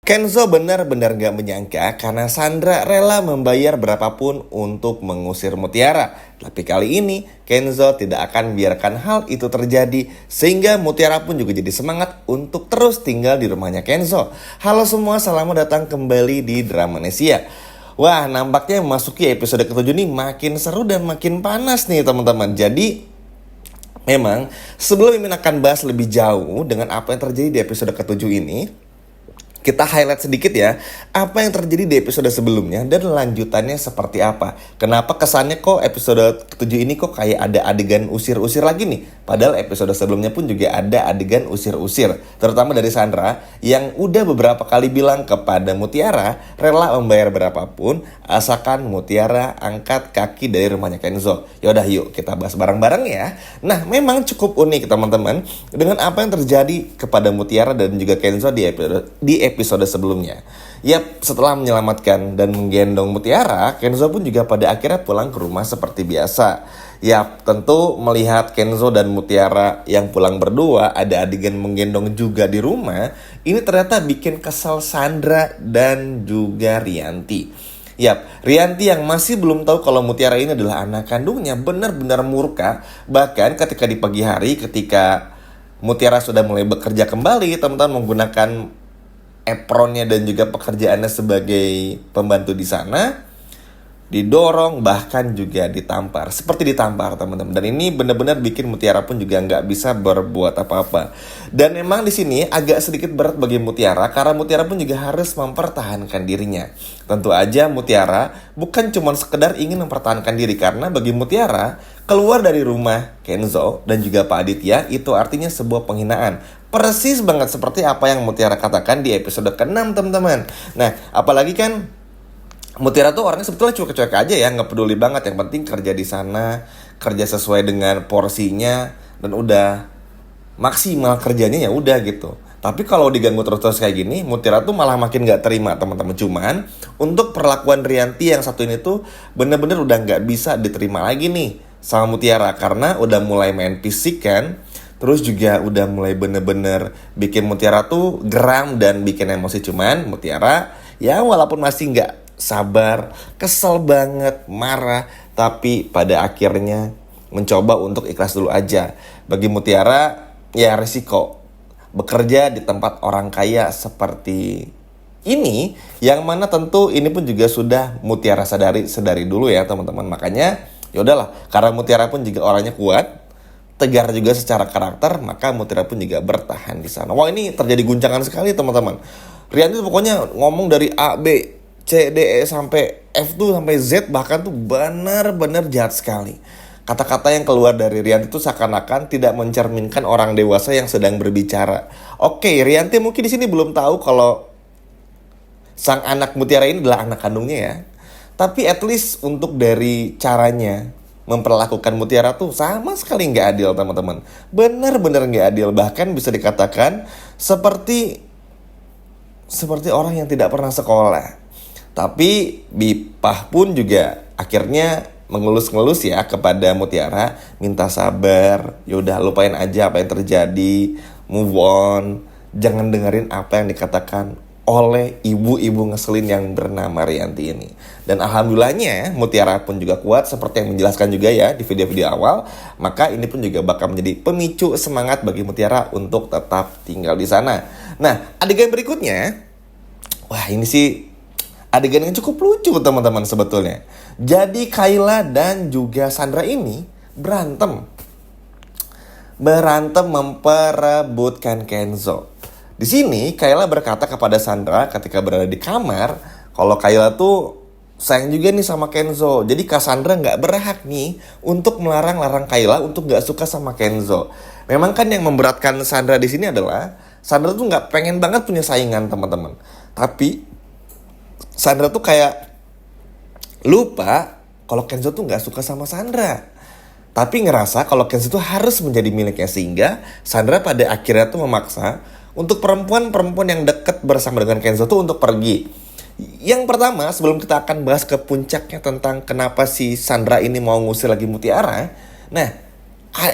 Kenzo benar-benar gak menyangka karena Sandra rela membayar berapapun untuk mengusir Mutiara. Tapi kali ini Kenzo tidak akan biarkan hal itu terjadi sehingga Mutiara pun juga jadi semangat untuk terus tinggal di rumahnya Kenzo. Halo semua, selamat datang kembali di Dramanesia. Wah, nampaknya memasuki episode ke-7 nih makin seru dan makin panas nih teman-teman. Jadi memang sebelum Mimin akan bahas lebih jauh dengan apa yang terjadi di episode ke-7 ini, kita highlight sedikit ya, apa yang terjadi di episode sebelumnya dan lanjutannya seperti apa. Kenapa kesannya kok episode ke-7 ini kok kayak ada adegan usir-usir lagi nih. Padahal episode sebelumnya pun juga ada adegan usir-usir. Terutama dari Sandra yang udah beberapa kali bilang kepada Mutiara rela membayar berapapun asalkan Mutiara angkat kaki dari rumahnya Kenzo. Yaudah yuk kita bahas bareng-bareng ya. Nah memang cukup unik teman-teman dengan apa yang terjadi kepada Mutiara dan juga Kenzo di episode sebelumnya. Yap, setelah menyelamatkan dan menggendong Mutiara, Kenzo pun juga pada akhirnya pulang ke rumah seperti biasa. Yap, tentu melihat Kenzo dan Mutiara yang pulang berdua, ada adegan menggendong juga di rumah, ini ternyata bikin kesal Sandra dan juga Rianti. Yap, Rianti yang masih belum tahu kalau Mutiara ini adalah anak kandungnya benar-benar murka. Bahkan ketika di pagi hari, ketika Mutiara sudah mulai bekerja kembali, teman-teman menggunakan apronnya dan juga pekerjaannya sebagai pembantu di sana, didorong bahkan juga ditampar, seperti ditampar teman-teman. Dan ini benar-benar bikin Mutiara pun juga nggak bisa berbuat apa-apa. Dan memang di sini agak sedikit berat bagi Mutiara karena Mutiara pun juga harus mempertahankan dirinya. Tentu aja Mutiara bukan cuma sekedar ingin mempertahankan diri, karena bagi Mutiara keluar dari rumah Kenzo dan juga Pak Aditya itu artinya sebuah penghinaan. Persis banget seperti apa yang Mutiara katakan di episode ke-6 teman-teman. Nah apalagi kan Mutiara tuh orangnya sebetulnya cuek-cuek aja ya, nggak peduli banget. Yang penting kerja di sana, kerja sesuai dengan porsinya, dan udah maksimal kerjanya ya udah gitu. Tapi kalau diganggu terus-terus kayak gini, Mutiara tuh malah makin nggak terima teman-teman. Cuman untuk perlakuan Rianti yang satu ini tuh bener-bener udah nggak bisa diterima lagi nih sama Mutiara, karena udah mulai main fisik kan. Terus juga udah mulai bener-bener bikin Mutiara tuh geram dan bikin emosi. Cuman Mutiara ya walaupun masih nggak sabar, kesel banget, marah, tapi pada akhirnya mencoba untuk ikhlas dulu aja. Bagi Mutiara ya resiko bekerja di tempat orang kaya seperti ini, yang mana tentu ini pun juga sudah Mutiara sedari dulu ya teman-teman. Makanya ya udahlah, karena Mutiara pun juga orangnya kuat, tegar juga secara karakter, maka Mutiara pun juga bertahan di sana. Wah, ini terjadi guncangan sekali teman-teman. Rianti tuh pokoknya ngomong dari A, B, C, D, E sampai F tuh sampai Z, bahkan tuh benar-benar jahat sekali. Kata-kata yang keluar dari Rianti tuh seakan-akan tidak mencerminkan orang dewasa yang sedang berbicara. Oke, Rianti mungkin di sini belum tahu kalau sang anak Mutiara ini adalah anak kandungnya ya. Tapi at least untuk dari caranya memperlakukan Mutiara tuh sama sekali nggak adil teman-teman. Benar-benar nggak adil, bahkan bisa dikatakan seperti orang yang tidak pernah sekolah. Tapi Bipah pun juga akhirnya mengelus-ngelus ya kepada Mutiara, minta sabar, yaudah lupain aja apa yang terjadi, move on, jangan dengerin apa yang dikatakan oleh ibu-ibu ngeselin yang bernama Rianti ini. Dan alhamdulillahnya Mutiara pun juga kuat seperti yang menjelaskan juga ya di video-video awal. Maka ini pun juga bakal menjadi pemicu semangat bagi Mutiara untuk tetap tinggal di sana. Nah adegan berikutnya, wah ini sih adegan yang cukup lucu teman-teman sebetulnya. Jadi Kayla dan juga Sandra ini berantem memperebutkan Kenzo. Di sini Kayla berkata kepada Sandra ketika berada di kamar kalau Kayla tuh sayang juga nih sama Kenzo. Jadi Kak Sandra nggak berhak nih untuk melarang Kayla untuk nggak suka sama Kenzo. Memang kan yang memberatkan Sandra di sini adalah Sandra tuh nggak pengen banget punya saingan teman-teman. Tapi Sandra tuh kayak lupa kalau Kenzo tuh nggak suka sama Sandra. Tapi ngerasa kalau Kenzo tuh harus menjadi miliknya, sehingga Sandra pada akhirnya tuh memaksa untuk perempuan-perempuan yang dekat bersama dengan Kenzo tuh untuk pergi. Yang pertama, sebelum kita akan bahas ke puncaknya tentang kenapa si Sandra ini mau ngusir lagi Mutiara. Nah,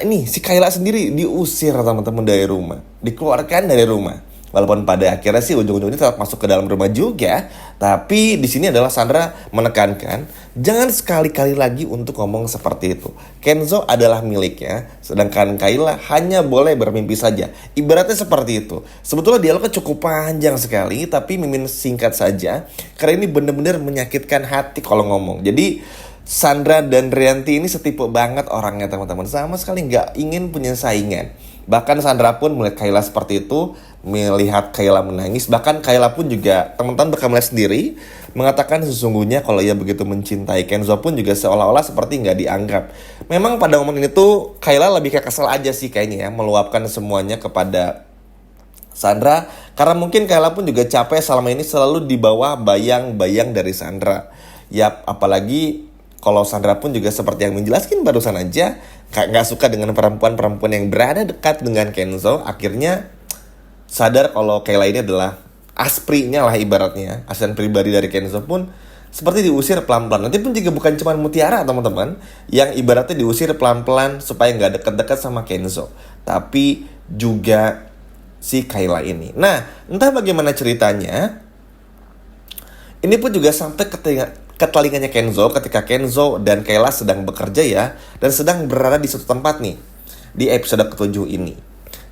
ini si Kayla sendiri diusir teman-teman dari rumah, dikeluarkan dari rumah. Walaupun pada akhirnya sih ujung-ujungnya tetap masuk ke dalam rumah juga, tapi di sini adalah Sandra menekankan jangan sekali-kali lagi untuk ngomong seperti itu. Kenzo adalah miliknya, sedangkan Kayla hanya boleh bermimpi saja. Ibaratnya seperti itu. Sebetulnya dialognya cukup panjang sekali, tapi mimin singkat saja karena ini benar-benar menyakitkan hati kalau ngomong. Jadi Sandra dan Rianti ini setipe banget orangnya teman-teman. Sama sekali nggak ingin punya saingan. Bahkan Sandra pun melihat Kayla seperti itu, melihat Kayla menangis. Bahkan Kayla pun juga, teman-teman bakal melihat sendiri, mengatakan sesungguhnya kalau ia begitu mencintai Kenzo pun juga seolah-olah seperti nggak dianggap. Memang pada momen ini tuh Kayla lebih kayak kesel aja sih kayaknya ya, meluapkan semuanya kepada Sandra. Karena mungkin Kayla pun juga capek selama ini selalu di bawah bayang-bayang dari Sandra. Yap, apalagi kalau Sandra pun juga seperti yang menjelaskan barusan aja, nggak suka dengan perempuan-perempuan yang berada dekat dengan Kenzo. Akhirnya sadar kalau Kayla ini adalah asprinya lah ibaratnya, asisten pribadi dari Kenzo pun seperti diusir pelan-pelan. Nanti pun juga bukan cuma Mutiara teman-teman, yang ibaratnya diusir pelan-pelan supaya nggak deket-deket sama Kenzo, tapi juga si Kayla ini. Nah, entah bagaimana ceritanya, ini pun juga sampai ke telinganya Kenzo ketika Kenzo dan Kayla sedang bekerja ya, dan sedang berada di suatu tempat nih di episode ke-7 ini.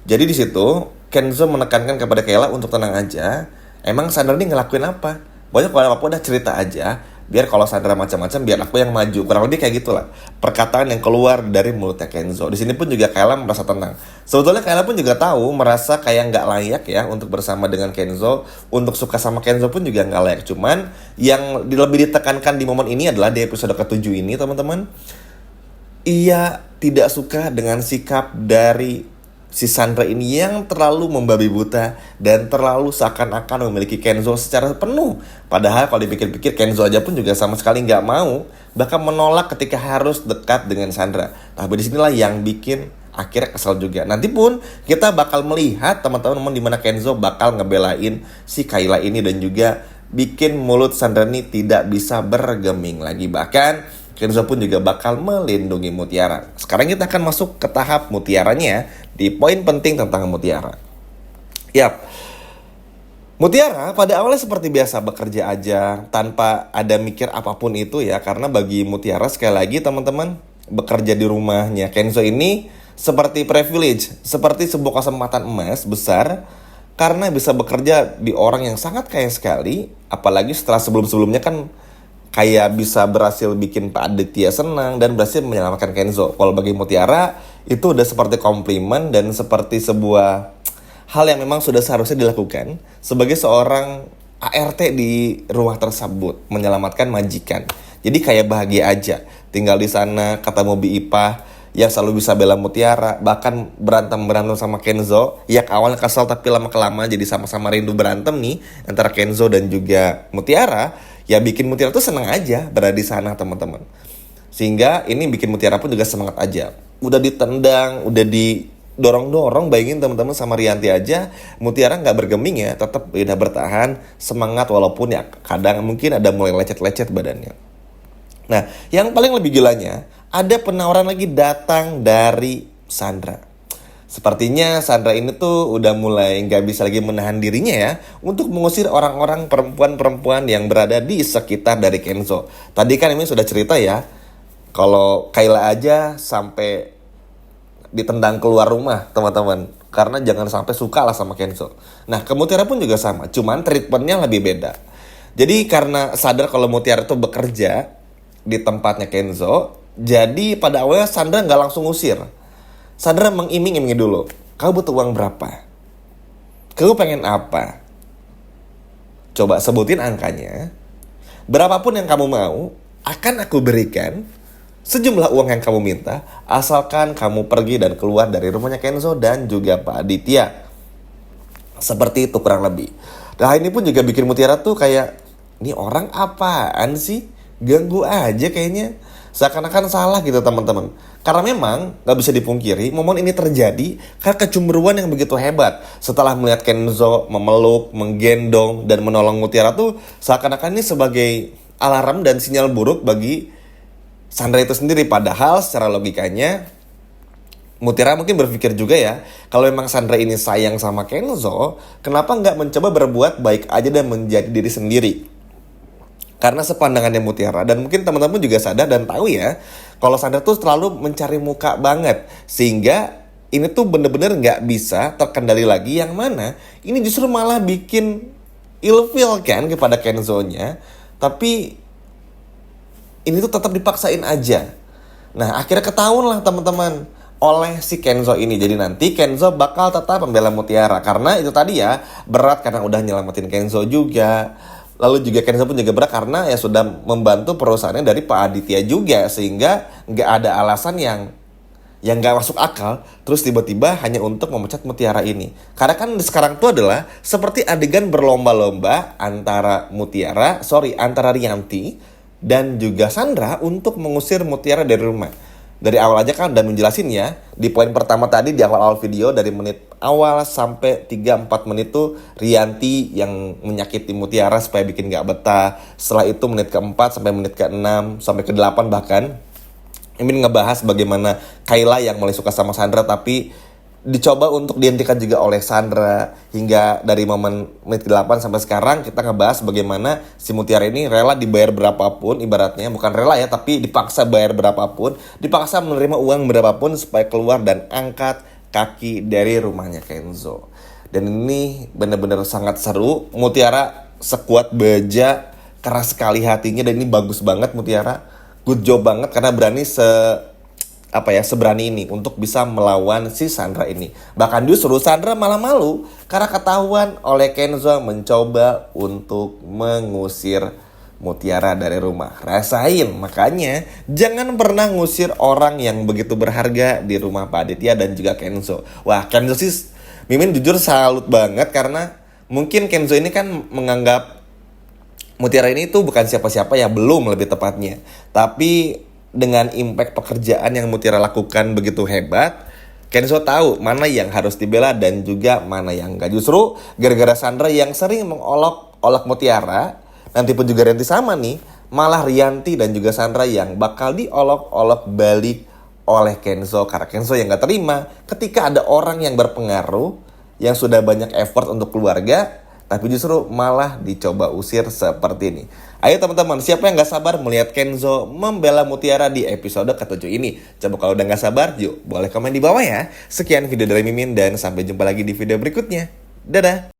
Jadi di situ Kenzo menekankan kepada Kayla untuk tenang aja. Emang Sandra ini ngelakuin apa? Pokoknya kalau apa udah cerita aja. Biar kalau Sandra macam-macam biar aku yang maju. Kurang lebih kayak gitulah perkataan yang keluar dari mulutnya Kenzo. Di sini pun juga Kayla merasa tenang. Sebetulnya Kayla pun juga tahu merasa kayak nggak layak ya untuk bersama dengan Kenzo. Untuk suka sama Kenzo pun juga nggak layak. Cuman yang lebih ditekankan di momen ini adalah di episode ke-7 ini teman-teman. Ia tidak suka dengan sikap dari si Sandra ini yang terlalu membabi buta dan terlalu seakan-akan memiliki Kenzo secara penuh. Padahal kalau dipikir-pikir Kenzo aja pun juga sama sekali nggak mau, bahkan menolak ketika harus dekat dengan Sandra. Tapi disinilah yang bikin akhirnya kesal juga. Nanti pun kita bakal melihat teman-teman di mana Kenzo bakal ngebelain si Kayla ini dan juga bikin mulut Sandra ini tidak bisa bergeming lagi. Bahkan Kenzo pun juga bakal melindungi Mutiara. Sekarang kita akan masuk ke tahap Mutiaranya di poin penting tentang Mutiara. Yap, Mutiara pada awalnya seperti biasa bekerja aja tanpa ada mikir apapun itu ya. Karena bagi Mutiara sekali lagi teman-teman, bekerja di rumahnya Kenzo ini seperti privilege, seperti sebuah kesempatan emas besar. Karena bisa bekerja di orang yang sangat kaya sekali. Apalagi setelah sebelum-sebelumnya kan kayak bisa berhasil bikin Pak Aditya senang dan berhasil menyelamatkan Kenzo. Kalau bagi Mutiara itu udah seperti komplimen dan seperti sebuah hal yang memang sudah seharusnya dilakukan sebagai seorang ART di rumah tersebut, menyelamatkan majikan. Jadi kayak bahagia aja tinggal di sana, ketemu Bi Ipah yang selalu bisa bela Mutiara, bahkan berantem sama Kenzo yang awalnya kesal tapi lama-kelamaan jadi sama-sama rindu berantem nih antara Kenzo dan juga Mutiara. Ya bikin Mutiara tuh senang aja berada di sana teman-teman. Sehingga ini bikin Mutiara pun juga semangat aja. Udah ditendang, udah didorong-dorong, bayangin teman-teman sama Rianti aja. Mutiara nggak bergeming ya, tetap udah bertahan, semangat walaupun ya kadang mungkin ada mulai lecet-lecet badannya. Nah, yang paling lebih gilanya, ada penawaran lagi datang dari Sandra. Sepertinya Sandra ini tuh udah mulai gak bisa lagi menahan dirinya ya untuk mengusir orang-orang perempuan-perempuan yang berada di sekitar dari Kenzo. Tadi kan ini sudah cerita ya, kalau Kayla aja sampai ditendang keluar rumah teman-teman, karena jangan sampai suka lah sama Kenzo. Nah ke Mutiara pun juga sama, cuman treatmentnya lebih beda. Jadi karena sadar kalau Mutiara tuh bekerja di tempatnya Kenzo, jadi pada awalnya Sandra gak langsung usir. Sandra mengiming-imingi dulu. Kau butuh uang berapa? Kau pengen apa? Coba sebutin angkanya. Berapapun yang kamu mau, akan aku berikan sejumlah uang yang kamu minta, asalkan kamu pergi dan keluar dari rumahnya Kenzo dan juga Pak Aditya. Seperti itu kurang lebih. Nah ini pun juga bikin Mutiara tuh kayak, ini orang apaan sih? Ganggu aja kayaknya. Seakan-akan salah gitu teman-teman. Karena memang gak bisa dipungkiri momen ini terjadi karena kecemburuan yang begitu hebat. Setelah melihat Kenzo memeluk, menggendong, dan menolong Mutiara tuh seakan-akan ini sebagai alarm dan sinyal buruk bagi Sandra itu sendiri. Padahal secara logikanya Mutiara mungkin berpikir juga ya, kalau memang Sandra ini sayang sama Kenzo, kenapa nggak mencoba berbuat baik aja dan menjadi diri sendiri? Karena sepandangannya Mutiara, dan mungkin teman-teman juga sadar dan tahu ya, kalau Sandra tuh selalu mencari muka banget, sehingga ini tuh bener-bener nggak bisa terkendali lagi, yang mana ini justru malah bikin ilfeel kan kepada Kenzo-nya, tapi ini tuh tetap dipaksain aja. Nah, akhirnya ketahuan lah teman-teman oleh si Kenzo ini. Jadi nanti Kenzo bakal tetap membela Mutiara. Karena itu tadi ya, berat karena udah nyelamatin Kenzo juga. Lalu juga Kenzo pun juga berat karena ya sudah membantu perusahaannya dari Pak Aditya juga. Sehingga nggak ada alasan yang nggak masuk akal, terus tiba-tiba hanya untuk memecat Mutiara ini. Karena kan sekarang itu adalah seperti adegan berlomba-lomba antara antara Rianti dan juga Sandra untuk mengusir Mutiara dari rumah. Dari awal aja kan udah menjelasin ya, di poin pertama tadi di awal-awal video dari menit awal sampai 3-4 menit tuh Rianti yang menyakiti Mutiara supaya bikin gak betah. Setelah itu menit ke-4 sampai menit ke-6 sampai ke-8 bahkan Mimin ngebahas bagaimana Kayla yang mulai suka sama Sandra tapi dicoba untuk dihentikan juga oleh Sandra. Hingga dari momen menit ke-8 sampai sekarang kita ngebahas bagaimana si Mutiara ini rela dibayar berapapun, ibaratnya bukan rela ya, tapi dipaksa bayar berapapun, dipaksa menerima uang berapapun supaya keluar dan angkat kaki dari rumahnya Kenzo. Dan ini benar-benar sangat seru. Mutiara sekuat baja, keras sekali hatinya, dan ini bagus banget Mutiara. Good job banget karena berani seberani ini untuk bisa melawan si Sandra ini. Bahkan justru Sandra malah malu karena ketahuan oleh Kenzo mencoba untuk mengusir Mutiara dari rumah. Rasain, makanya jangan pernah ngusir orang yang begitu berharga di rumah Pak Aditya dan juga Kenzo. Wah, Kenzo sih Mimin jujur salut banget karena mungkin Kenzo ini kan menganggap Mutiara ini tuh bukan siapa-siapa ya, belum lebih tepatnya. Tapi dengan impact pekerjaan yang Mutiara lakukan begitu hebat, Kenzo tahu mana yang harus dibela dan juga mana yang enggak. Justru gara-gara Sandra yang sering mengolok-olok Mutiara, nanti pun juga Rianti sama nih, malah Rianti dan juga Sandra yang bakal diolok-olok balik oleh Kenzo. Karena Kenzo yang gak terima ketika ada orang yang berpengaruh, yang sudah banyak effort untuk keluarga, tapi justru malah dicoba usir seperti ini. Ayo teman-teman, siapa yang gak sabar melihat Kenzo membela Mutiara di episode ke-7 ini? Coba kalau udah gak sabar, yuk boleh komen di bawah ya. Sekian video dari Mimin dan sampai jumpa lagi di video berikutnya. Dadah!